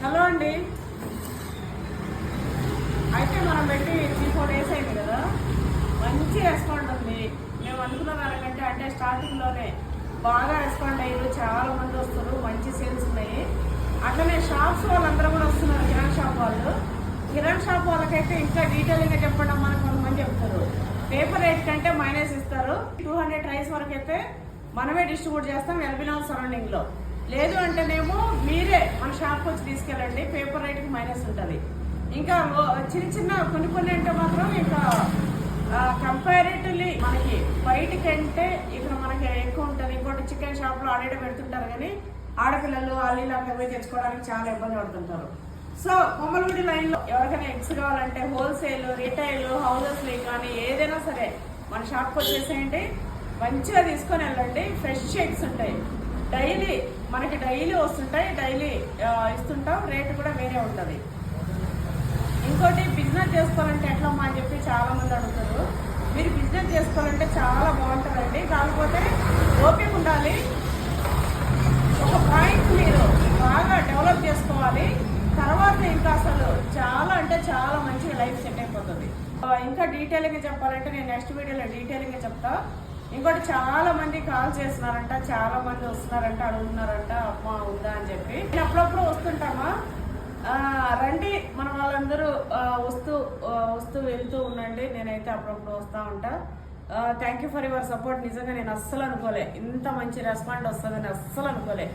Hello అండి. అయితే మనం పెట్టి 3-4 డేస్ అయింది కదా, మంచి రెస్పాండ్ ఉంది. మేము అనుకున్న దానికంటే అంటే స్టార్టింగ్లోనే బాగా రెస్పాండ్ అయ్యారు. చాలా మంది వస్తారు, మంచి సేల్స్ ఉన్నాయి. అట్లనే షాప్స్ వాళ్ళందరూ కూడా వస్తున్నారు. కిరాణ్ షాప్ వాళ్ళు, కిరాణ్ షాప్ వాళ్ళకైతే ఇంకా డీటెయిల్గా చెప్పడం మనకు కొంతమంది చెప్తారు. పేపర్ రేట్ కంటే మైనస్ ఇస్తారు. 200 ట్రైస్ వరకు అయితే మనమే డిస్ట్రిబ్యూట్ చేస్తాం ఎల్బీనగర్ సరౌండింగ్లో. లేదు అంటేనేమో మీరే మన షాప్కి వచ్చి తీసుకెళ్ళండి, పేపర్ రేట్కి మైనస్ ఉంటుంది. ఇంకా చిన్న చిన్న కొన్ని అంటే మాత్రం ఇంకా కంపారిటివ్లీ మనకి బయటకంటే ఇక్కడ మనకి ఎక్కువ ఉంటుంది. ఇంకోటి చికెన్ షాప్లో ఆడేట పెడుతుంటారు, కానీ ఆడపిల్లలు అల్లీలా పోయి తెచ్చుకోవడానికి చాలా ఇబ్బంది పడుతుంటారు. సో కొమ్మలగుడి లైన్లో ఎవరికైనా ఎగ్స్ కావాలంటే హోల్సేల్, రిటైల్, హౌసెస్లో కానీ ఏదైనా సరే మన షాప్కి వచ్చేసేయండి, మంచిగా తీసుకొని వెళ్ళండి. ఫ్రెష్ ఎగ్స్ ఉంటాయి, మనకి డైలీ వస్తుంటాయి, డైలీ ఇస్తుంటాం. రేటు కూడా వేరే ఉంటుంది. ఇంకోటి బిజినెస్ చేసుకోవాలంటే ఎట్లమ్మా అని చెప్పి చాలా మంది అడుగుతారు. మీరు బిజినెస్ చేసుకోవాలంటే చాలా బాగుంటుందండి, కాకపోతే ఓపిక ఉండాలి. ఒక పాయింట్ మీరు బాగా డెవలప్ చేసుకోవాలి. తర్వాత ఇంకా అసలు చాలా అంటే చాలా మంచిగా లైఫ్ సెట్ అయిపోతుంది. ఇంకా డీటెయిల్గా చెప్పాలంటే నేను నెక్స్ట్ వీడియోలో డీటెయిల్గా చెప్తా. ఇంకోటి చాలా మంది కాల్ చేస్తున్నారంట, చాలా మంది వస్తున్నారంట, అడుగుతున్నారంట అమ్మా ఉందా అని చెప్పి. నేను అప్పుడప్పుడు వస్తుంటామా, రండి మన వాళ్ళందరూ వస్తూ వెళ్తూ ఉండండి. నేనైతే అప్పుడప్పుడు వస్తూ ఉంటా. Thank you for your support. నిజంగా నేను అస్సలు అనుకోలే ఇంత మంచి రెస్పాండ్ వస్తుందని, అస్సలు అనుకోలే.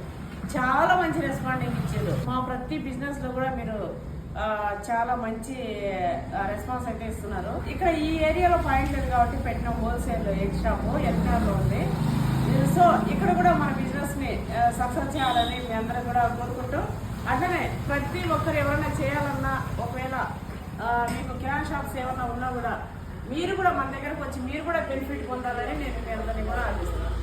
చాలా మంచి రెస్పాండింగ్ ఇచ్చారు. మా ప్రతి బిజినెస్లో కూడా మీరు చాలా మంచి రెస్పాన్స్ అయితే ఇస్తున్నారు. ఇక్కడ ఈ ఏరియాలో పాయింట్ లేదు కాబట్టి పెట్టిన హోల్సేల్ ఎగ్ షాప్ ఎల్బీనగర్లో ఉంది. సో ఇక్కడ కూడా మన బిజినెస్ని సక్సెస్ చేయాలని మీ అందరూ కూడా కోరుకుంటూ, అట్లనే ప్రతి ఒక్కరు ఎవరైనా చేయాలన్నా, ఒకవేళ మీకు కిరాణా షాప్స్ ఏమన్నా ఉన్నా కూడా మీరు కూడా మన దగ్గరకు వచ్చి మీరు కూడా బెనిఫిట్ పొందాలని నేను మీ అందరినీ కూడా ఆశిస్తున్నాను.